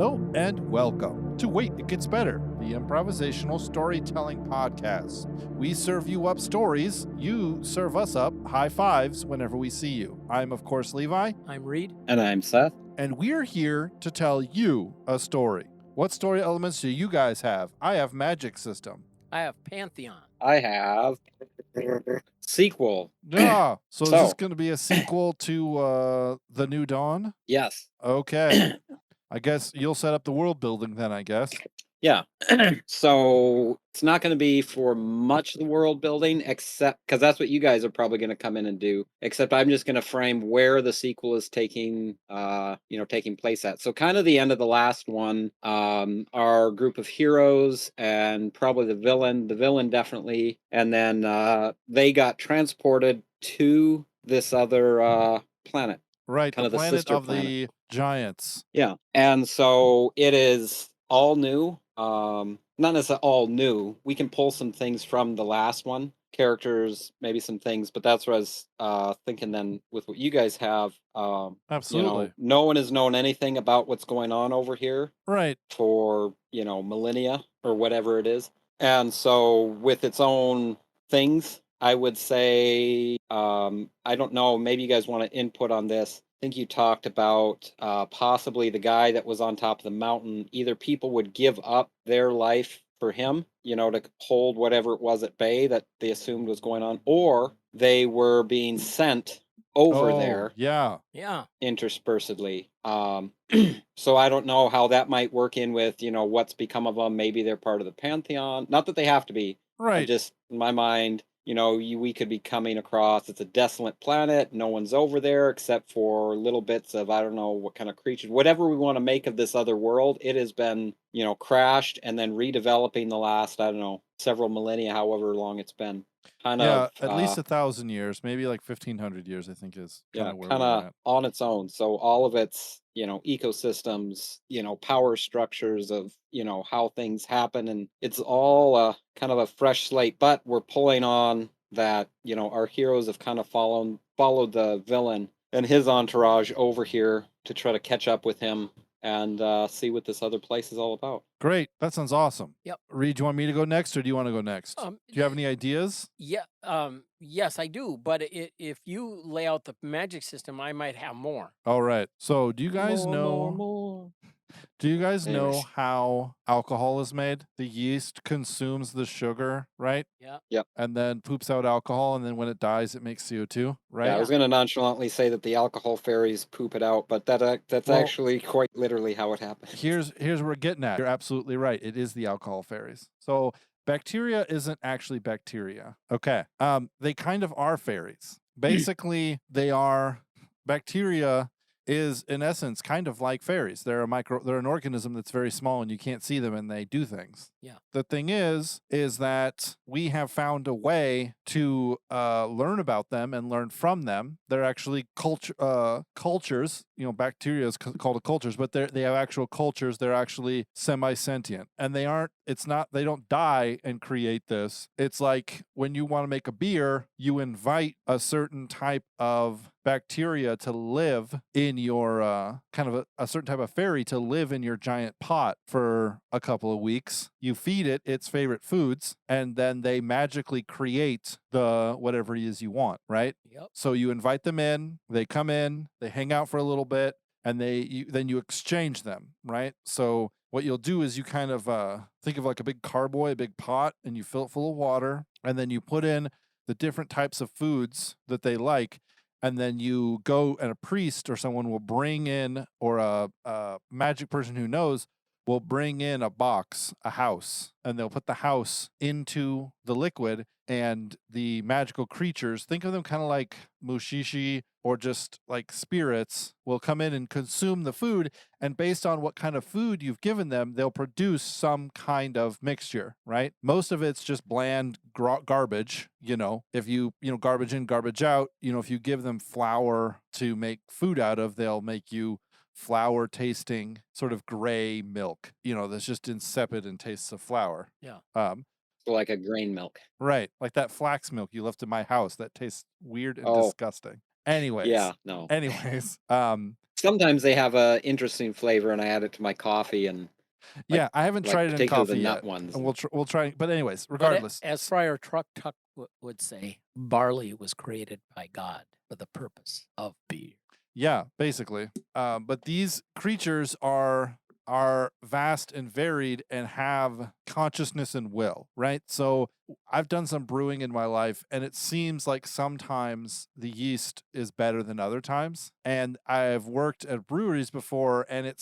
Hello and welcome to Wait, It Gets Better, the improvisational storytelling podcast. We serve you up stories, you serve us up high fives whenever we see you. I'm, of course, Levi. I'm Reed. And I'm Seth. And we're here to tell you a story. What story elements do you guys have? I have magic system. I have Pantheon. I have sequel. Yeah. So is this going to be a sequel to The New Dawn? Yes. Okay. I guess you'll set up the world building then, I guess. Yeah. So it's not going to be for much of the world building, except because that's what you guys are probably going to come in and do. Except I'm just going to frame where the sequel is taking place at. So kind of the end of the last one, our group of heroes and probably the villain definitely, and then they got transported to this other planet. Right, kind the of planet the of the giants. Yeah, and so it is all new. Not necessarily all new. We can pull some things from the last one, characters, maybe some things, but that's what I was thinking then with what you guys have. Absolutely. No one has known anything about what's going on over here. Right. For, millennia or whatever it is. And so with its own things, I would say, I don't know, maybe you guys want to input on this. I think you talked about possibly the guy that was on top of the mountain. Either people would give up their life for him, to hold whatever it was at bay that they assumed was going on, or they were being sent over there. Yeah. Interspersedly. So I don't know how that might work in with, what's become of them. Maybe they're part of the Pantheon. Not that they have to be. Right. Just in my mind, we could be coming across, it's a desolate planet. No one's over there except for little bits of, I don't know what kind of creatures, whatever we want to make of this other world. It has been, crashed and then redeveloping the last, I don't know, several millennia, however long it's been. At least 1,000 years, maybe like 1,500 years, I think is kind of where we're at. On its own. So all of its, ecosystems, power structures of, how things happen. And it's all kind of a fresh slate, but we're pulling on that, our heroes have kind of followed the villain and his entourage over here to try to catch up with him and see what this other place is all about. Great. That sounds awesome. Yep. Reed, do you want me to go next or do you want to go next? Do you have any ideas? Yeah. Yes, I do. But if you lay out the magic system, I might have more. All right. So do you guys know... More. Do you guys know how alcohol is made? The yeast consumes the sugar, right? Yeah. Yep. And then poops out alcohol, and then when it dies, it makes CO2, right? Yeah, I was going to nonchalantly say that the alcohol fairies poop it out, but that's actually quite literally how it happens. Here's where we're getting at. You're absolutely right. It is the alcohol fairies. So bacteria isn't actually bacteria. Okay. They kind of are fairies. Basically, bacteria is in essence kind of like fairies. They're an organism that's very small and you can't see them and they do things. Yeah. The thing is that we have found a way to learn about them and learn from them. They're actually cultures. Bacteria is called cultures, but they have actual cultures. They're actually semi-sentient, and they don't die and create this. It's like when you want to make a beer, you invite a certain type of bacteria to live in your kind of a certain type of fairy to live in your giant pot for a couple of weeks. You feed it its favorite foods, and then they magically create the whatever it is you want, right? Yep. So you invite them in, they come in, they hang out for a little bit, and then you exchange them, right? So what you'll do is you kind of think of like a big carboy, a big pot, and you fill it full of water, and then you put in the different types of foods that they like. And then you go and a priest or someone will bring in, or a magic person who knows will bring in a house, and they'll put the house into the liquid, and the magical creatures, think of them kind of like mushishi or just like spirits, will come in and consume the food. And based on what kind of food you've given them, they'll produce some kind of mixture, right? Most of it's just bland garbage. If you garbage in, garbage out, if you give them flour to make food out of, they'll make you flour tasting sort of gray milk, that's just insipid and tastes of flour. Yeah. Like a grain milk. Right. Like that flax milk you left in my house that tastes weird and disgusting. Yeah, no. anyways, Sometimes they have a interesting flavor, and I add it to my coffee, and yeah, I haven't tried it in particularly coffee the yet, nut ones. and we'll try. But anyways, But regardless, as Friar Truck Tuck would say, barley was created by God for the purpose of beer. yeah, basically. But these creatures are vast and varied and have consciousness and will, right? So I've done some brewing in my life, and it seems like sometimes the yeast is better than other times. And I've worked at breweries before, and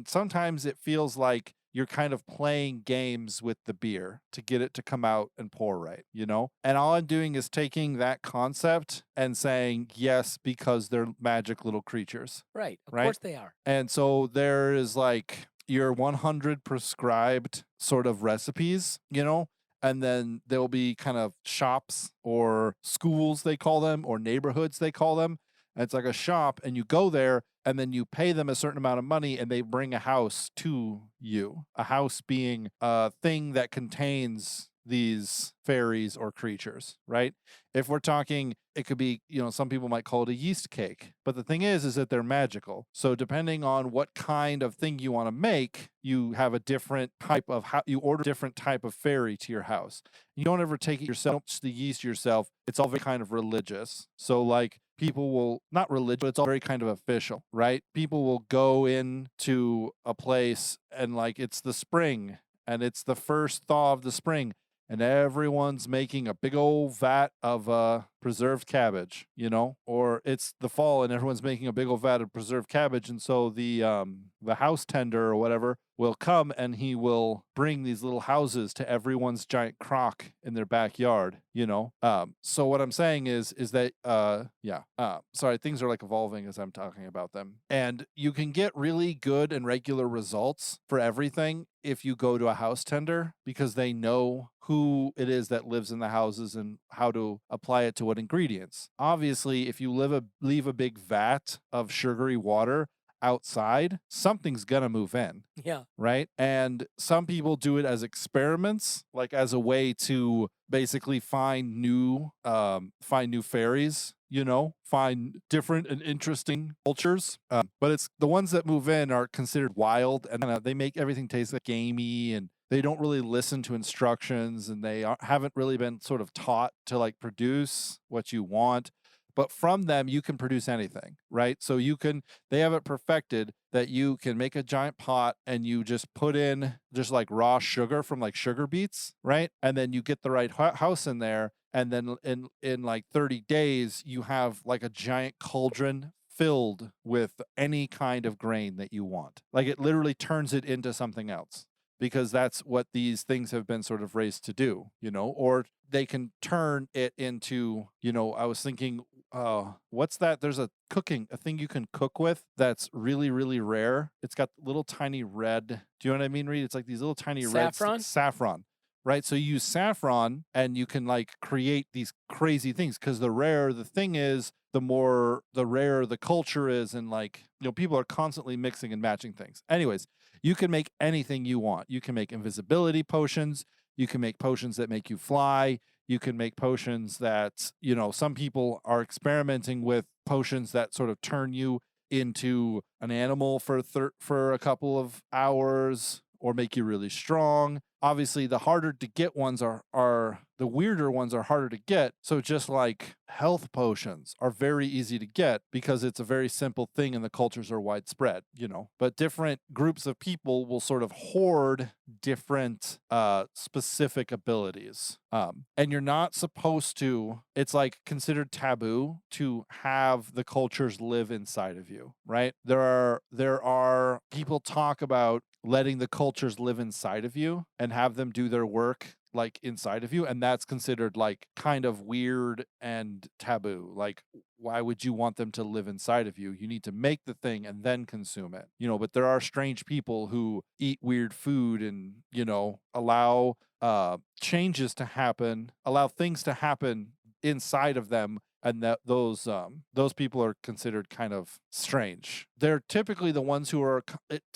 sometimes it feels like you're kind of playing games with the beer to get it to come out and pour right, you know? And all I'm doing is taking that concept and saying, yes, because they're magic little creatures. Right. Of Right? course they are. And so there is like your 100 prescribed sort of recipes, you know? And then there'll be kind of shops or schools, they call them, or neighborhoods, they call them. And it's like a shop, and you go there, and then you pay them a certain amount of money, and they bring a house to you. A house being a thing that contains these fairies or creatures, right? If we're talking, it could be, you know, some people might call it a yeast cake. But the thing is that they're magical. So depending on what kind of thing you want to make, you have a different type of you order a different type of fairy to your house. You don't ever take it yourself, the yeast yourself. It's all very kind of religious. So like people will, not religious, but it's all very kind of official, right? People will go into a place and like it's the spring and it's the first thaw of the spring, and everyone's making a big old vat of preserved cabbage, you know, or it's the fall and everyone's making a big old vat of preserved cabbage, and so the house tender or whatever will come and he will bring these little houses to everyone's giant crock in their backyard, you know. So what I'm saying is that sorry, things are like evolving as I'm talking about them, and you can get really good and regular results for everything if you go to a house tender, because they know who it is that lives in the houses and how to apply it to what ingredients. Obviously, if you leave a big vat of sugary water outside, something's gonna move in. Yeah. Right? And some people do it as experiments, like as a way to basically find new fairies, you know, find different and interesting cultures. But it's the ones that move in are considered wild, and they make everything taste like gamey, and they don't really listen to instructions, and they haven't really been sort of taught to like produce what you want. But from them, you can produce anything, right? So they have it perfected that you can make a giant pot and you just put in just like raw sugar from like sugar beets, right? And then you get the right house in there. And then in like 30 days, you have like a giant cauldron filled with any kind of grain that you want. Like it literally turns it into something else, because that's what these things have been sort of raised to do, you know, or they can turn it into, you know, I was thinking, what's that? There's a thing you can cook with that's really, really rare. It's got little tiny red. Do you know what I mean, Reed? It's like these little tiny Saffron? red saffron. Right. So you use saffron and you can like create these crazy things, because the rarer the thing is, the rarer the culture is. And like, you know, people are constantly mixing and matching things. Anyways, you can make anything you want. You can make invisibility potions. You can make potions that make you fly. You can make potions that, you know, some people are experimenting with potions that sort of turn you into an animal for a couple of hours or make you really strong. Obviously, the harder to get ones are the weirder ones are harder to get. So just like health potions are very easy to get because it's a very simple thing and the cultures are widespread, you know. But different groups of people will sort of hoard different specific abilities. And you're not supposed to, it's like considered taboo to have the cultures live inside of you, right? There are people talk about letting the cultures live inside of you and have them do their work like inside of you, and that's considered like kind of weird and taboo. Like, why would you want them to live inside of you? You need to make the thing and then consume it, you know. But there are strange people who eat weird food and, you know, allow changes to happen, allow things to happen inside of them and that those people are considered kind of strange. They're typically the ones who are.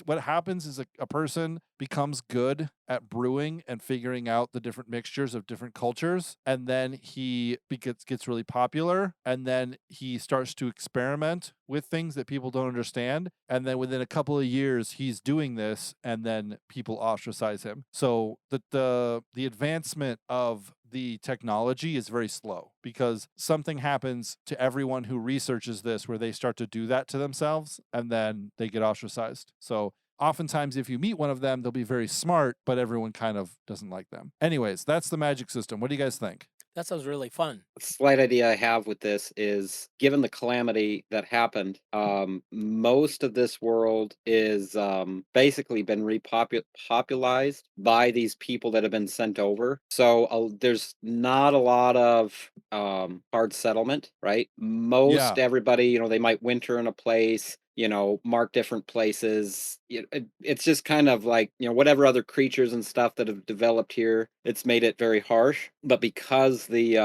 What happens is a person becomes good at brewing and figuring out the different mixtures of different cultures, and then he gets really popular, and then he starts to experiment with things that people don't understand, and then within a couple of years he's doing this, and then people ostracize him. So the advancement of the technology is very slow because something happens to everyone who researches this where they start to do that to themselves, and then they get ostracized. So oftentimes, if you meet one of them, they'll be very smart, but everyone kind of doesn't like them. Anyways, that's the magic system. What do you guys think? That sounds really fun. A slight idea I have with this is, given the calamity that happened, most of this world is basically been repopularized by these people that have been sent over. So there's not a lot of hard settlement, right? Most everybody, they might winter in a place, mark different places. It's just kind of like, whatever other creatures and stuff that have developed here, it's made it very harsh. But because the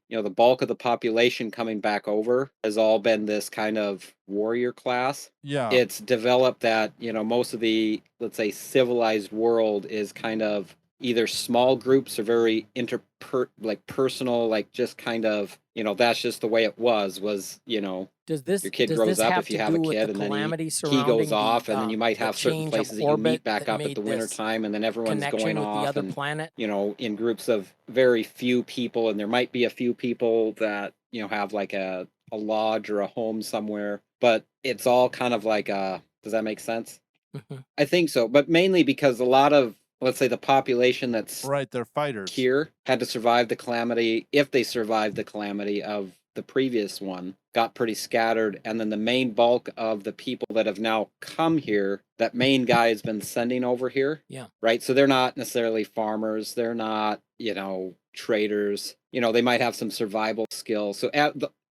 the bulk of the population coming back over has all been this kind of warrior class, it's developed that, most of the, let's say, civilized world is kind of either small groups or very personal, like just kind of, that's just the way it was, your kid grows up, if you have a kid, and then he goes off, and then you might have certain places that you meet back up at the winter time, and then everyone's going off and, planet? In groups of very few people, and there might be a few people that, have like a lodge or a home somewhere, but it's all kind of like does that make sense? I think so, but mainly because a lot of, let's say, the population that's they're fighters here had to survive the calamity. If they survived the calamity of the previous one, got pretty scattered, and then the main bulk of the people that have now come here, that main guy has been sending over here. Yeah. Right. So they're not necessarily farmers. They're not, traders. They might have some survival skills. So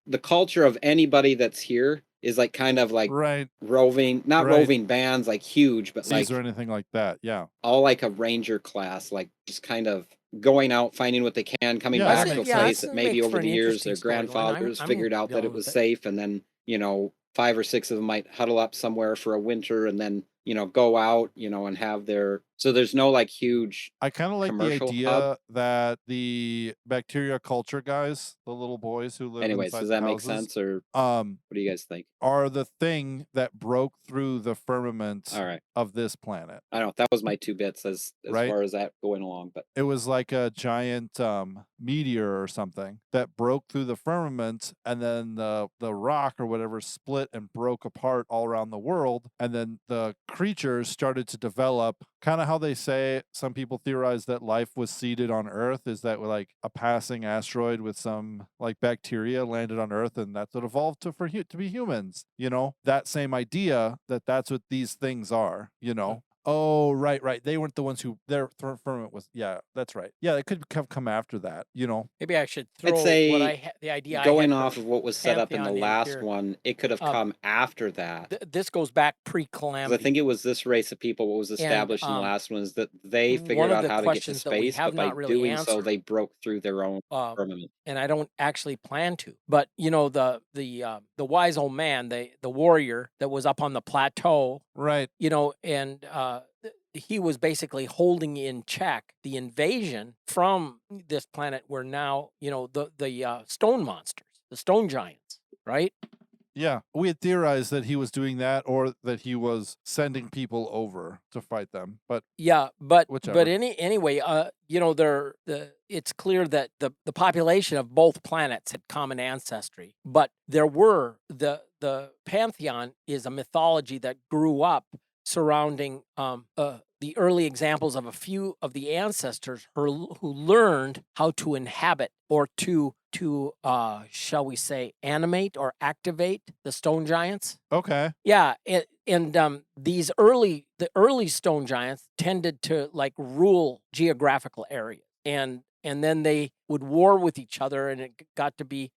the culture of anybody that's here is like kind of like roving, not roving bands like huge, but like or anything like that. Yeah. All like a ranger class, like just kind of going out, finding what they can, coming back to a place that maybe over the years their grandfathers figured out that it was safe, and then 5 or 6 of them might huddle up somewhere for a winter, and then go out, and have their. So there's no like huge. I kind of like the idea that the bacteria culture guys, the little boys who live inside does the that houses, make sense, or what do you guys think? Are the thing that broke through the firmament All right. of this planet. I don't know. That was my 2 bits as far as that going along, but it was like a giant meteor or something that broke through the firmament, and then the rock or whatever split and broke apart all around the world, and then the creatures started to develop. Kind of how they say, some people theorize that life was seeded on Earth, is that like a passing asteroid with some like bacteria landed on Earth, and that's what evolved to be humans. That same idea that's what these things are. Oh, right. They weren't the ones who their firmament was. Yeah, that's right. Yeah, it could have come after that. Maybe I should throw I'd say what the idea going I had off of what was set up in the last here. one, it could have come after that. This goes back pre-calamity. I think it was this race of people. What was established in the last one is that they figured out how to get to space, but by doing so, they broke through their own firmament. And I don't actually plan to. But the wise old man, the warrior that was up on the plateau, right? And he was basically holding in check the invasion from this planet where now, the stone monsters, the stone giants, right? Yeah, we had theorized that he was doing that, or that he was sending people over to fight them. But anyway, it's clear that the population of both planets had common ancestry. But there were the pantheon is a mythology that grew up surrounding the early examples of a few of the ancestors who learned how to inhabit or to shall we say, animate or activate the stone giants. Okay. Yeah, and the early stone giants tended to like rule geographical areas, and then they would war with each other, and it got to be,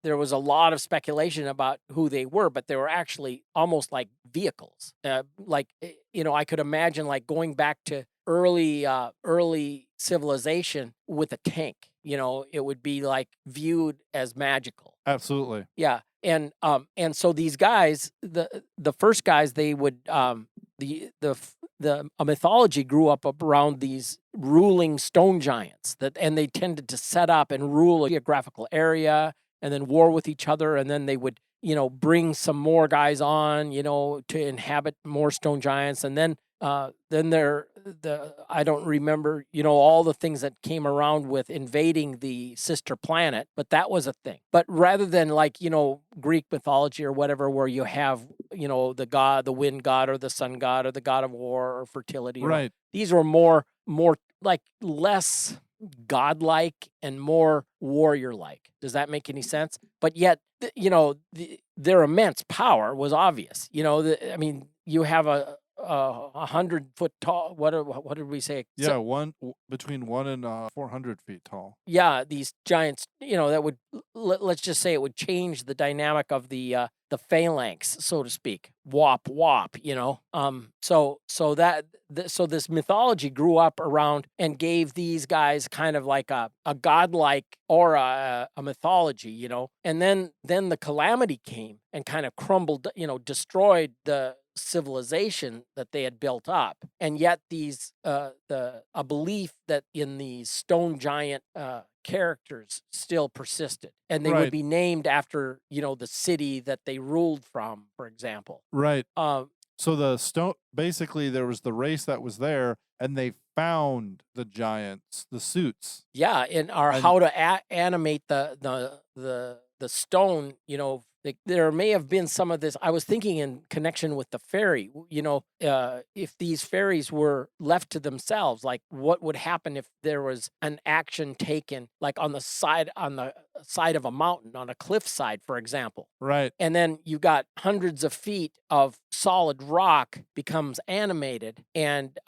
there was a lot of speculation about who they were, but they were actually almost like vehicles. I could imagine like going back to early civilization with a tank. It would be like viewed as magical. Absolutely. Yeah, and so these guys, the first guys, they would a mythology grew up around these ruling stone giants and they tended to set up and rule a geographical area and then war with each other, and then they would bring some more guys on to inhabit more stone giants, and then I don't remember all the things that came around with invading the sister planet, but that was a thing. But rather than like Greek mythology or whatever, where you have the god, the wind god, or the sun god, or the god of war or fertility, Right. These were more like less godlike and more warrior-like. Does that make any sense? But yet, their immense power was obvious. I mean, you have a 100-foot tall. What did we say? Yeah, between 1 and 400 feet tall. Yeah, these giants. That would let's just say it would change the dynamic of the phalanx, so to speak. Wop wop. So this mythology grew up around and gave these guys kind of like a godlike aura, a mythology. And then the calamity came and kind of crumbled. Destroyed the civilization that they had built up, and yet these a belief that in these stone giant characters still persisted, and they would be named after the city that they ruled from, for example. Right. So the stone, basically, there was the race that was there, and they found the giants, the suits. Yeah, and how to animate the stone. There may have been some of this. I was thinking in connection with the fairy, if these fairies were left to themselves, like what would happen if there was an action taken, like on the side of a mountain, on a cliffside, for example. Right. And then you got hundreds of feet of solid rock becomes animated and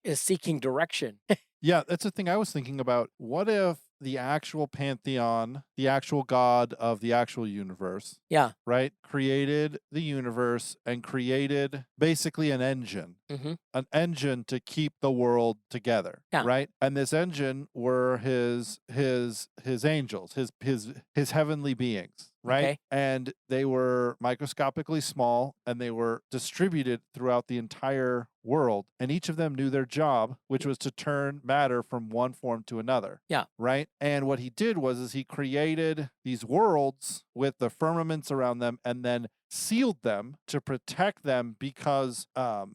is seeking direction. Yeah, that's the thing I was thinking about. What if the actual pantheon, the actual god of the actual universe, right, created the universe and created basically an engine, an engine to keep the world together, right? And this engine were his angels, his heavenly beings, right? Okay. And they were microscopically small, and they were distributed throughout the entire world, and each of them knew their job, which was to turn matter from one form to another. Yeah. Right. And what he did was he created these worlds with the firmaments around them, and then sealed them to protect them because a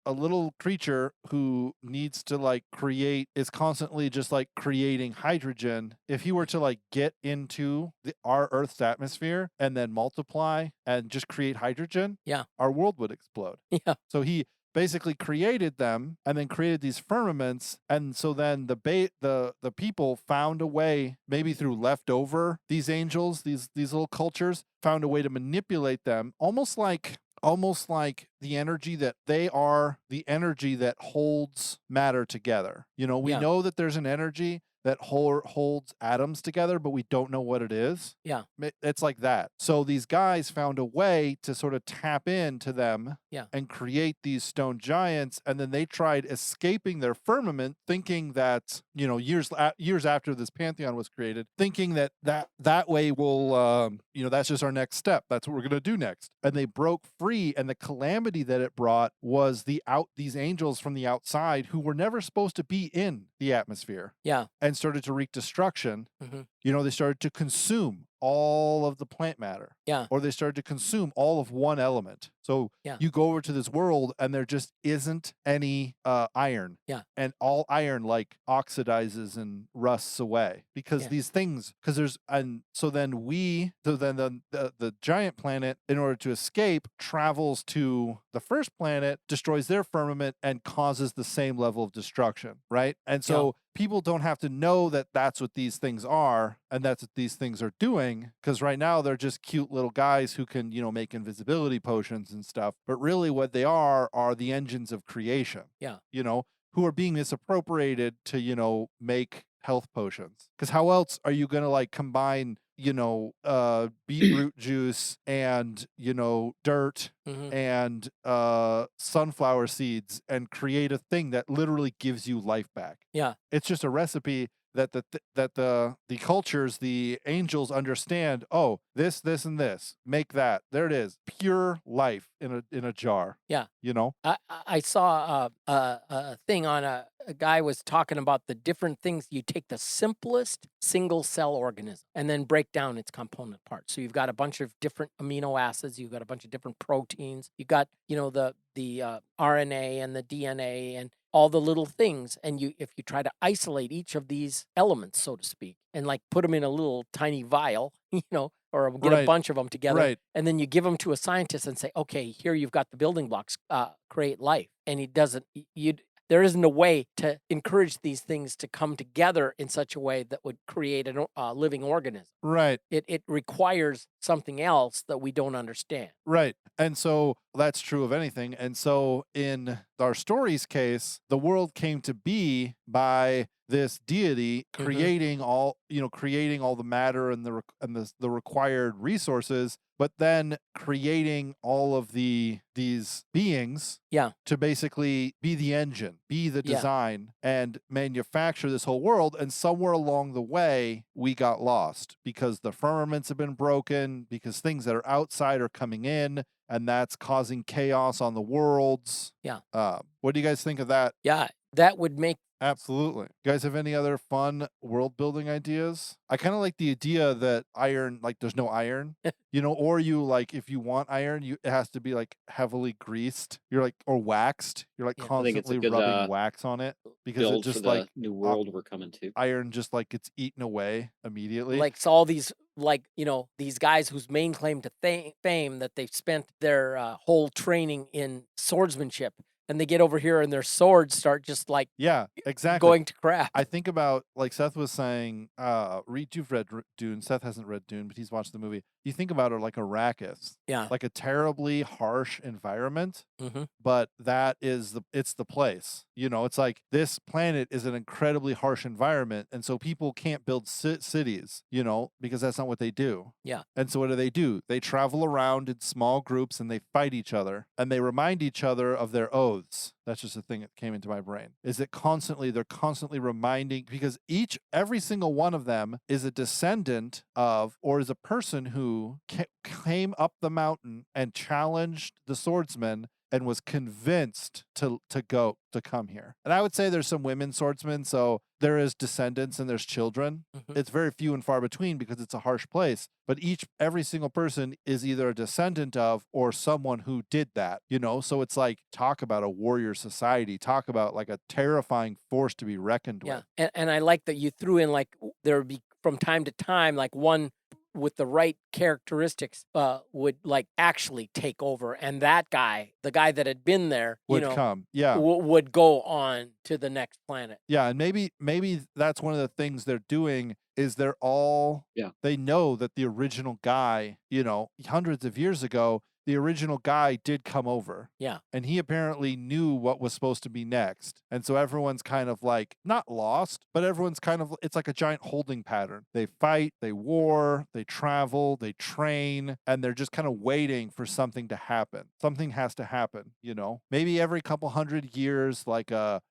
little creature who needs to like create is constantly just like creating hydrogen. If he were to like get into our Earth's atmosphere and then multiply and just create hydrogen, our world would explode. Yeah. So he basically created them and then created these firmaments, and so then the people found a way, maybe through leftover these angels, these little cultures found a way to manipulate them, almost like the energy that they are, the energy that holds matter together. We know that there's an energy that holds atoms together, but we don't know what it is. Yeah. It's like that. So these guys found a way to sort of tap into them and create these stone giants, and then they tried escaping their firmament, thinking that, years after this pantheon was created, thinking that way will, that's just our next step. That's what we're going to do next. And they broke free, and the calamity that it brought was these angels from the outside who were never supposed to be in the atmosphere. Yeah. And started to wreak destruction. They started to consume all of the plant matter. Yeah. Or they started to consume all of one element. So you go over to this world and there just isn't any iron. Yeah. And all iron like oxidizes and rusts away because these things, so then the giant planet, in order to escape, travels to the first planet, destroys their firmament, and causes the same level of destruction, right? And so people don't have to know that that's what these things are and that's what these things are doing, because right now they're just cute little guys who can, make invisibility potions and stuff. But really what they are the engines of creation. Yeah. Who are being misappropriated to, make health potions. Because how else are you going to like combine beetroot juice and, dirt Mhm. and sunflower seeds and create a thing that literally gives you life back. Yeah. It's just a recipe that the cultures, the angels understand. Oh, this, and this, make that. There it is, pure life in a jar. Yeah. You know. I saw a thing on a guy was talking about the different things. You take the simplest single cell organism and then break down its component parts. So you've got a bunch of different amino acids. You've got a bunch of different proteins. You've got, the RNA and the DNA and all the little things. And if you try to isolate each of these elements, so to speak, and like put them in a little tiny vial, or get a Right. bunch of them together, Right. and then you give them to a scientist and say, okay, here you've got the building blocks, create life. And he doesn't, there isn't a way to encourage these things to come together in such a way that would create a living organism. Right. It requires something else that we don't understand. Right. And so that's true of anything. And so in our story's case, the world came to be by this deity creating all the matter and the required resources, but then creating all of these beings to basically be the engine, be the design, and manufacture this whole world. And somewhere along the way, we got lost because the firmaments have been broken, because things that are outside are coming in, and that's causing chaos on the worlds. Yeah. What do you guys think of that? Yeah, that would make... Absolutely. You guys have any other fun world building ideas? I kind of like the idea that iron, like there's no iron, or you like, if you want iron, it has to be like heavily greased. You're like, or waxed. You're like constantly rubbing wax on it because it just like new world we're coming to. Iron just like gets eaten away immediately. Like, so all these, these guys whose main claim to fame that they've spent their whole training in swordsmanship, and they get over here and their swords start just like exactly going to crap. I think about, like Seth was saying, you've read Dune. Seth hasn't read Dune, but he's watched the movie. You think about it like Arrakis. Yeah. Like a terribly harsh environment, Mm-hmm. but that is it's the place. It's like this planet is an incredibly harsh environment, and so people can't build cities, because that's not what they do. Yeah. And so what do? They travel around in small groups and they fight each other, and they remind each other of their oaths. That's just a thing that came into my brain. Is that they're constantly reminding, because every single one of them is a descendant of, or is a person who came up the mountain and challenged the swordsman and was convinced to come here. And I would say there's some women swordsmen, so there is descendants and there's children. Mm-hmm. It's very few and far between because it's a harsh place. But every single person is either a descendant of or someone who did that, So it's like, talk about a warrior society, talk about like a terrifying force to be reckoned with. Yeah, and I like that you threw in like there would be from time to time like one with the right characteristics would like actually take over, and that guy, the guy that had been there, would come, would go on to the next planet. Yeah, and maybe that's one of the things they're doing is they're all they know that the original guy, hundreds of years ago, the original guy did come over. Yeah. And he apparently knew what was supposed to be next. And so everyone's kind of like, not lost, but everyone's kind of, it's like a giant holding pattern. They fight, they war, they travel, they train, and they're just kind of waiting for something to happen. Something has to happen, Maybe every couple hundred years, like a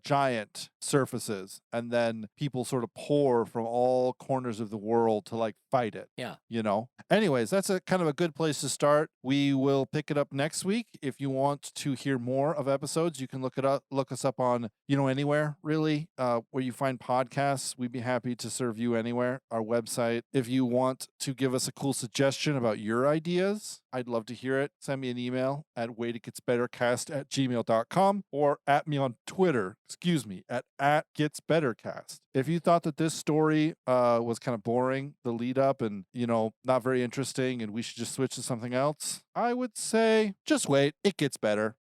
giant surfaces, and then people sort of pour from all corners of the world to like fight it. Yeah. Anyways, that's a kind of a good place to start. We will pick it up next week. If you want to hear more of episodes, you can look us up on, anywhere really, where you find podcasts. We'd be happy to serve you anywhere. Our website. If you want to give us a cool suggestion about your ideas, I'd love to hear it. Send me an email at waititgetsbettercast@gmail.com or at me on Twitter, at @getsbettercast. If you thought that this story was kind of boring, the lead up, and, not very interesting, and we should just switch to something else, I would say just wait. It gets better.